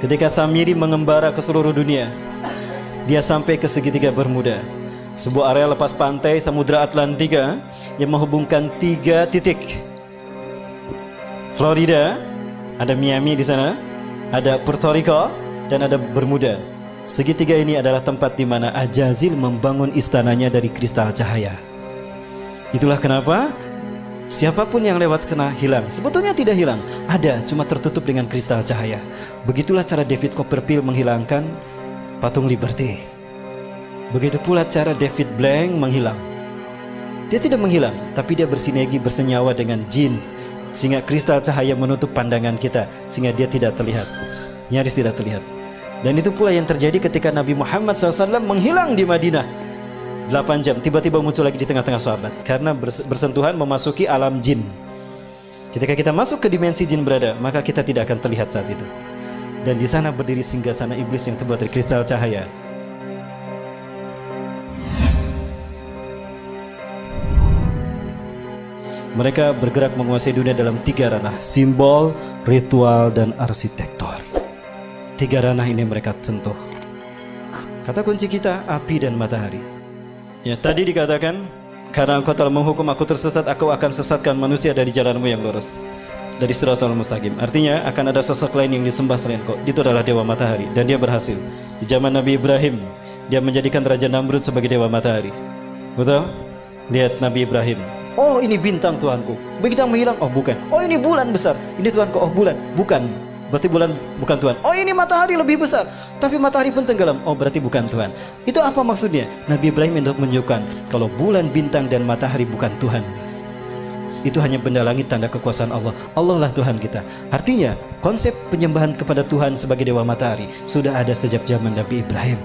Ketika Samiri mengembara ke seluruh dunia, dia sampai ke segitiga Bermuda, sebuah area lepas pantai Samudra Atlantika yang menghubungkan 3 titik. Florida, ada Miami di sana, ada Puerto Rico, dan ada Bermuda. Segitiga ini adalah tempat di mana Ajazil membangun istananya dari kristal cahaya. Itulah kenapa siapapun yang lewat kena hilang. Sebetulnya tidak hilang, ada, cuma tertutup dengan kristal cahaya. Begitulah cara David Copperfield menghilangkan patung Liberty. Begitu pula cara David Blank menghilang. Dia tidak menghilang, tapi dia bersinergi, bersenyawa dengan jin, sehingga kristal cahaya menutup pandangan kita, sehingga dia tidak terlihat, nyaris tidak terlihat. Dan itu pula yang terjadi ketika Nabi Muhammad SAW menghilang di Madinah 8 jam, tiba-tiba muncul lagi di tengah-tengah sahabat, karena bersentuhan memasuki alam jin. Ketika kita masuk ke dimensi jin berada, maka kita tidak akan terlihat saat itu. Dan di sana berdiri singgasana iblis yang terbuat dari kristal cahaya. Mereka bergerak menguasai dunia dalam 3 ranah: simbol, ritual, dan arsitektur. 3 ranah ini mereka sentuh. Kata kunci kita, api dan matahari. Ya, tadi dikatakan, karena engkau telah menghukum aku tersesat, aku akan sesatkan manusia dari jalanmu yang lurus, dari siratal mustaqim. Artinya akan ada sosok lain yang disembah selain kau. Itu adalah dewa matahari, dan dia berhasil. Di zaman Nabi Ibrahim, dia menjadikan Raja Namrud sebagai dewa matahari. Betul? Lihat Nabi Ibrahim. Oh, ini bintang Tuhanku. Begitu menghilang, oh bukan. Oh, ini bulan besar. Ini Tuhanku. Oh, bulan. Bukan. Berarti bulan bukan Tuhan. Oh, ini matahari lebih besar, tapi matahari pun tenggelam. Oh, berarti bukan Tuhan. Itu apa maksudnya? Nabi Ibrahim untuk menunjukkan kalau bulan, bintang, dan matahari bukan Tuhan. Itu hanya benda langit, tanda kekuasaan Allah. Allah lah Tuhan kita. Artinya konsep penyembahan kepada Tuhan sebagai dewa matahari sudah ada sejak zaman Nabi Ibrahim.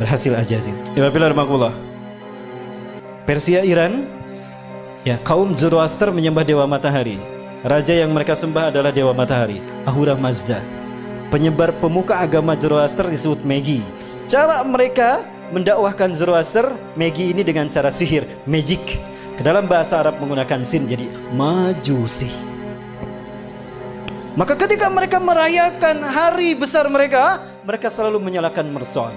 Berhasil Ajazil. Persia, Iran, ya, kaum Zoroaster menyembah dewa matahari. Raja yang mereka sembah adalah dewa matahari, Ahura Mazda. Penyebar pemuka agama Zoroaster disebut Magi. Cara mereka mendakwahkan Zoroaster, Magi ini dengan cara sihir, magic. Ke dalam bahasa Arab menggunakan sin, jadi majusi. Maka ketika mereka merayakan hari besar mereka, mereka selalu menyalakan mercon.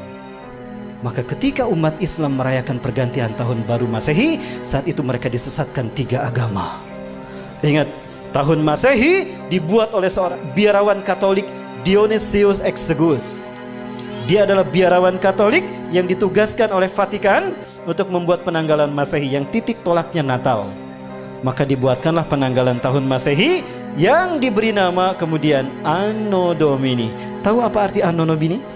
Maka ketika umat Islam merayakan pergantian tahun baru Masehi, saat itu mereka disesatkan 3 agama. Ingat, tahun Masehi dibuat oleh seorang biarawan Katolik, Dionysius Exiguus. Dia adalah biarawan Katolik yang ditugaskan oleh Vatikan untuk membuat penanggalan Masehi yang titik tolaknya Natal. Maka dibuatkanlah penanggalan tahun Masehi yang diberi nama kemudian Anno Domini. Tahu apa arti Anno Domini?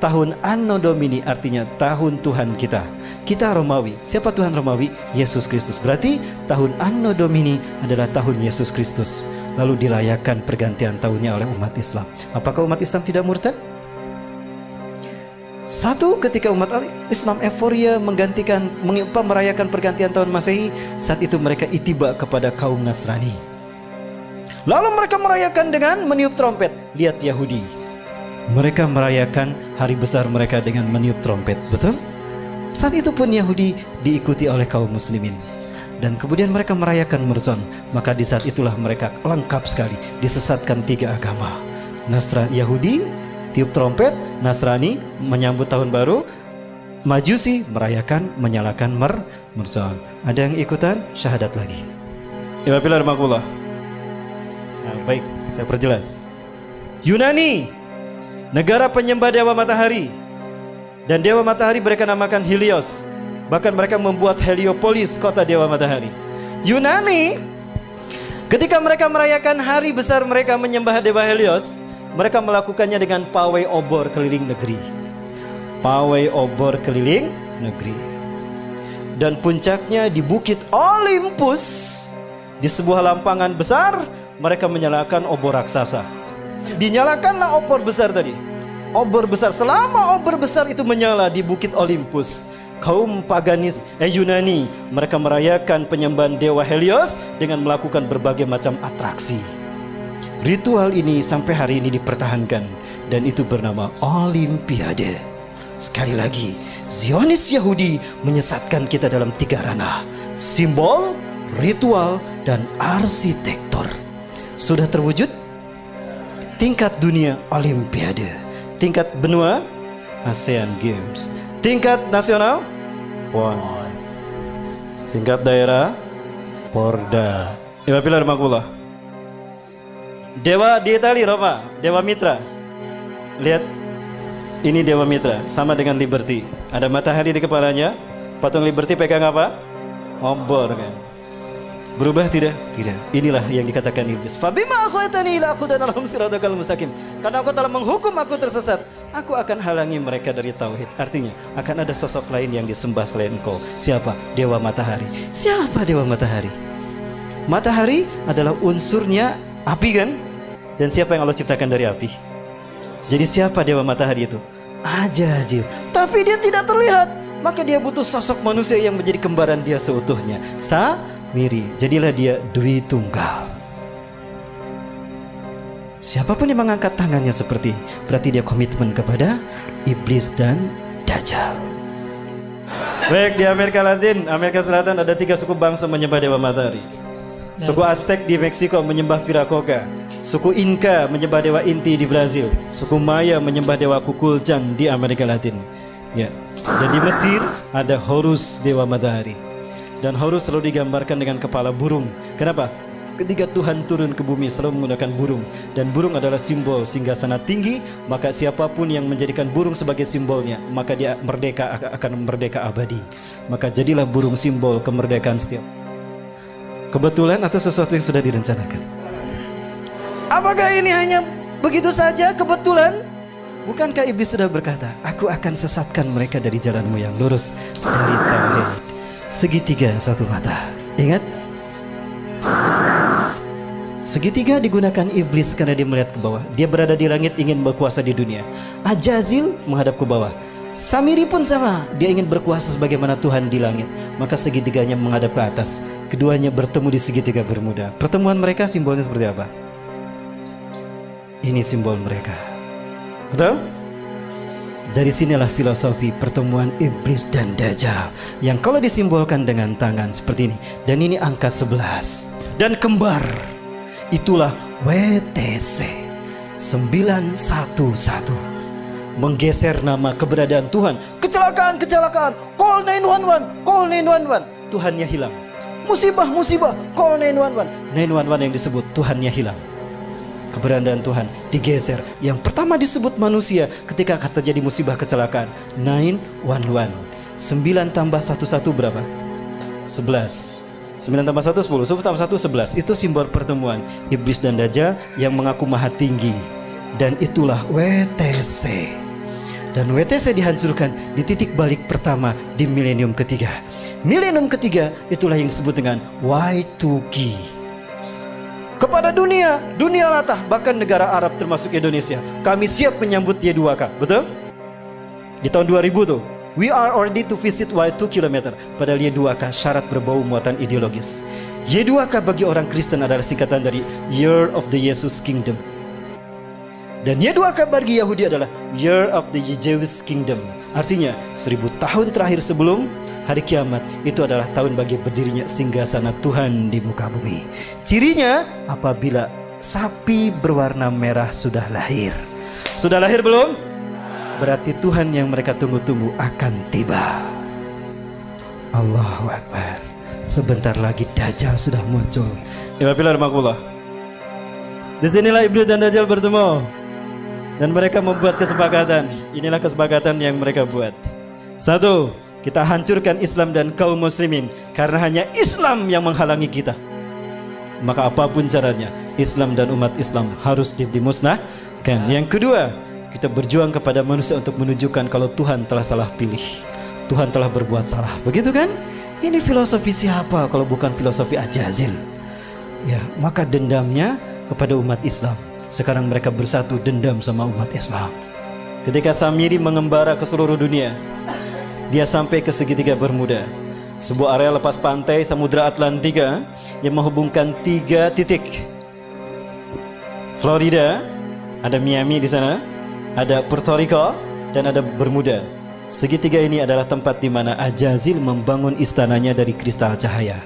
Tahun Anno Domini artinya tahun Tuhan kita. Kita Romawi. Siapa Tuhan Romawi? Yesus Kristus. Berarti tahun Anno Domini adalah tahun Yesus Kristus. Lalu dirayakan pergantian tahunnya oleh umat Islam. Apakah umat Islam tidak murtad? Satu, ketika umat Islam euforia merayakan pergantian tahun Masehi, saat itu mereka itiba kepada kaum Nasrani. Lalu mereka merayakan dengan meniup trompet. Lihat Yahudi. Mereka merayakan hari besar mereka dengan meniup trompet. Betul? Saat itu pun Yahudi diikuti oleh kaum muslimin. Dan kemudian mereka merayakan Merson. Maka di saat itulah mereka lengkap sekali, disesatkan 3 agama. Nasrani, Yahudi tiup trompet, Nasrani menyambut tahun baru, Majusi merayakan menyalakan Merson. Ada yang ikutan syahadat lagi. Nah, baik, saya perjelas. Yunani, negara penyembah dewa matahari. Dan dewa matahari mereka namakan Helios. Bahkan mereka membuat Heliopolis, kota dewa matahari. Yunani, ketika mereka merayakan hari besar mereka menyembah dewa Helios, mereka melakukannya dengan pawai obor keliling negeri. Pawai obor keliling negeri. Dan puncaknya di Bukit Olympus, di sebuah lampangan besar, mereka menyalakan obor raksasa. Dinyalakanlah obor besar tadi. Obor besar, selama obor besar itu menyala di Bukit Olympus, kaum paganis Yunani mereka merayakan penyembahan dewa Helios dengan melakukan berbagai macam atraksi. Ritual ini sampai hari ini dipertahankan dan itu bernama Olimpiade. Sekali lagi, Zionis Yahudi menyesatkan kita dalam 3 ranah: simbol, ritual, dan arsitektur. Sudah terwujud? tingkat dunia Olimpiade, tingkat benua ASEAN Games, tingkat nasional PON, tingkat daerah Porda. Pilar Makulah. Dewa di Itali, Roma, Dewa Mitra. Lihat, ini Dewa Mitra, sama dengan Liberty. Ada matahari di kepalanya. Patung Liberty pegang apa? Obor kan. Berubah tidak? Tidak. Inilah yang dikatakan iblis. Fabima akhwatani ila aku dan alhum siratal mustaqim. Karena engkau telah menghukum aku tersesat, aku akan halangi mereka dari tauhid. Artinya, akan ada sosok lain yang disembah selain engkau. Siapa? Dewa Matahari. Siapa Dewa Matahari? Matahari adalah unsurnya api kan? Dan siapa yang Allah ciptakan dari api? Jadi siapa Dewa Matahari itu? Ajajil. Tapi dia tidak terlihat. Maka dia butuh sosok manusia yang menjadi kembaran dia seutuhnya. Samiri. Jadilah dia Dwi Tunggal. Siapapun yang mengangkat tangannya seperti, berarti dia komitmen kepada iblis dan Dajjal. Baik, di Amerika Latin, Amerika Selatan ada 3 suku bangsa menyembah Dewa Matahari. Suku Aztec di Meksiko menyembah Viracocha. Suku Inca menyembah Dewa Inti di Brazil. Suku Maya menyembah Dewa Kukulcan di Amerika Latin. Ya. Dan di Mesir ada Horus, Dewa Matahari. Dan Horus selalu digambarkan dengan kepala burung. Kenapa? Ketika Tuhan turun ke bumi selalu menggunakan burung. Dan burung adalah simbol singgasana tinggi. Maka siapapun yang menjadikan burung sebagai simbolnya, maka dia merdeka, akan merdeka abadi. Maka jadilah burung simbol kemerdekaan setiap. Kebetulan atau sesuatu yang sudah direncanakan? Apakah ini hanya begitu saja kebetulan? Bukankah iblis sudah berkata, aku akan sesatkan mereka dari jalanmu yang lurus, dari tauhid. Segitiga satu mata. Ingat? Segitiga digunakan iblis karena dia melihat ke bawah. Dia berada di langit ingin berkuasa di dunia. Ajazil menghadap ke bawah. Samiri pun sama. Dia ingin berkuasa sebagaimana Tuhan di langit. Maka segitiganya menghadap ke atas. Keduanya bertemu di segitiga Bermuda. Pertemuan mereka simbolnya seperti apa? Ini simbol mereka. Betul? Dari sinilah filosofi pertemuan iblis dan Dajjal, yang kalau disimbolkan dengan tangan seperti ini. Dan ini angka 11. Dan kembar. Itulah WTC 911. Menggeser nama keberadaan Tuhan. Kecelakaan, kecelakaan. Call 911, call 911. Tuhannya hilang. Musibah, musibah. Call 911. 911 yang disebut Tuhannya hilang. Keberadaan Tuhan digeser. Yang pertama disebut manusia ketika terjadi musibah kecelakaan. 911. 9 tambah 11 berapa? 11. 9 tambah 1 10. 10 tambah 1 11. Itu simbol pertemuan iblis dan Dajjal yang mengaku maha tinggi. Dan itulah WTC. Dan WTC dihancurkan di titik balik pertama di milenium ketiga. Milenium ketiga itulah yang disebut dengan Y2K. Kepada dunia, dunia latah, bahkan negara Arab termasuk Indonesia, kami siap menyambut Y2K, betul? Di tahun 2000 tuh, we are ready to visit Y2 km. Padahal Y2K syarat berbau muatan ideologis. Y2K bagi orang Kristen adalah singkatan dari Year of the Jesus Kingdom. Dan Y2K bagi Yahudi adalah Year of the Jewish Kingdom. Artinya 1000 tahun terakhir sebelum hari kiamat, itu adalah tahun bagi berdirinya singgasana Tuhan di muka bumi. Cirinya apabila sapi berwarna merah sudah lahir. Sudah lahir belum? Berarti Tuhan yang mereka tunggu-tunggu akan tiba. Allahu Akbar. Sebentar lagi Dajjal sudah muncul. Pilar Makulah. Disinilah iblis dan Dajjal bertemu. Dan mereka membuat kesepakatan. Inilah kesepakatan yang mereka buat. 1. Kita hancurkan Islam dan kaum muslimin, karena hanya Islam yang menghalangi kita. Maka apapun caranya, Islam dan umat Islam harus dimusnahkan. Yang kedua, kita berjuang kepada manusia untuk menunjukkan kalau Tuhan telah salah pilih. Tuhan telah berbuat salah. Begitu kan? Ini filosofi siapa kalau bukan filosofi Ajazil? Ya, maka dendamnya kepada umat Islam. Sekarang mereka bersatu dendam sama umat Islam. Ketika Samiri mengembara ke seluruh dunia, dia sampai ke segitiga Bermuda, sebuah area lepas pantai Samudra Atlantika yang menghubungkan 3 titik. Florida, ada Miami di sana, ada Puerto Rico, dan ada Bermuda. Segitiga ini adalah tempat di mana Ajazil membangun istananya dari kristal cahaya.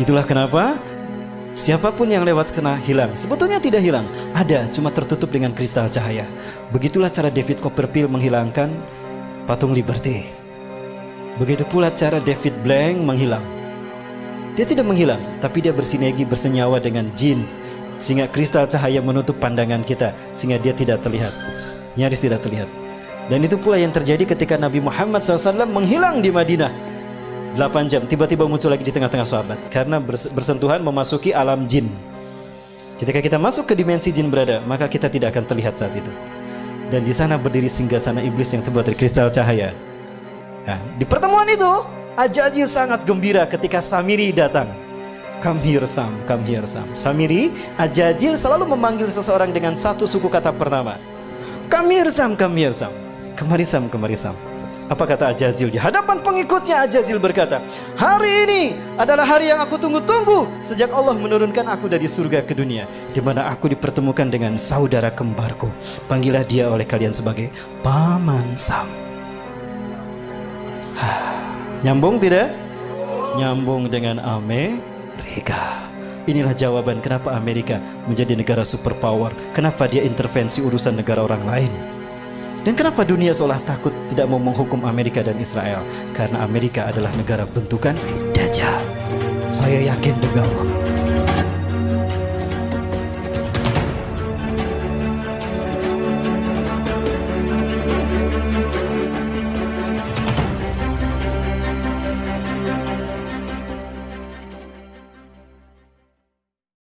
Itulah kenapa Siapapun yang lewat kena hilang. Sebetulnya tidak hilang, ada, cuma tertutup dengan kristal cahaya. Begitulah cara David Copperfield menghilangkan patung Liberty. Begitu pula cara David Blank menghilang. Dia tidak menghilang, tapi dia bersinergi, bersenyawa dengan jin, sehingga kristal cahaya menutup pandangan kita, sehingga dia tidak terlihat, nyaris tidak terlihat. Dan itu pula yang terjadi ketika Nabi Muhammad SAW menghilang di Madinah 8 jam, tiba-tiba muncul lagi di tengah-tengah sahabat, karena bersentuhan memasuki alam jin. Ketika kita masuk ke dimensi jin berada, maka kita tidak akan terlihat saat itu. Dan di sana berdiri singgasana iblis yang terbuat dari kristal cahaya. Nah, di pertemuan itu Ajajil sangat gembira ketika Samiri datang. Come here Sam, come here Sam. Samiri, Ajajil selalu memanggil seseorang dengan satu suku kata pertama. Come here Sam, come here Sam. Kemari Sam, kemari Sam. Apa kata Ajazil? Di hadapan pengikutnya Ajazil berkata, hari ini adalah hari yang aku tunggu-tunggu sejak Allah menurunkan aku dari surga ke dunia, di mana aku dipertemukan dengan saudara kembarku. Panggillah dia oleh kalian sebagai Paman Sam. Nyambung tidak? Nyambung dengan Amerika. Inilah jawaban kenapa Amerika menjadi negara superpower. Kenapa dia intervensi urusan negara orang lain. Dan kenapa dunia seolah takut tidak mau menghukum Amerika dan Israel? Karena Amerika adalah negara bentukan Dajjal. Saya yakin demi Allah.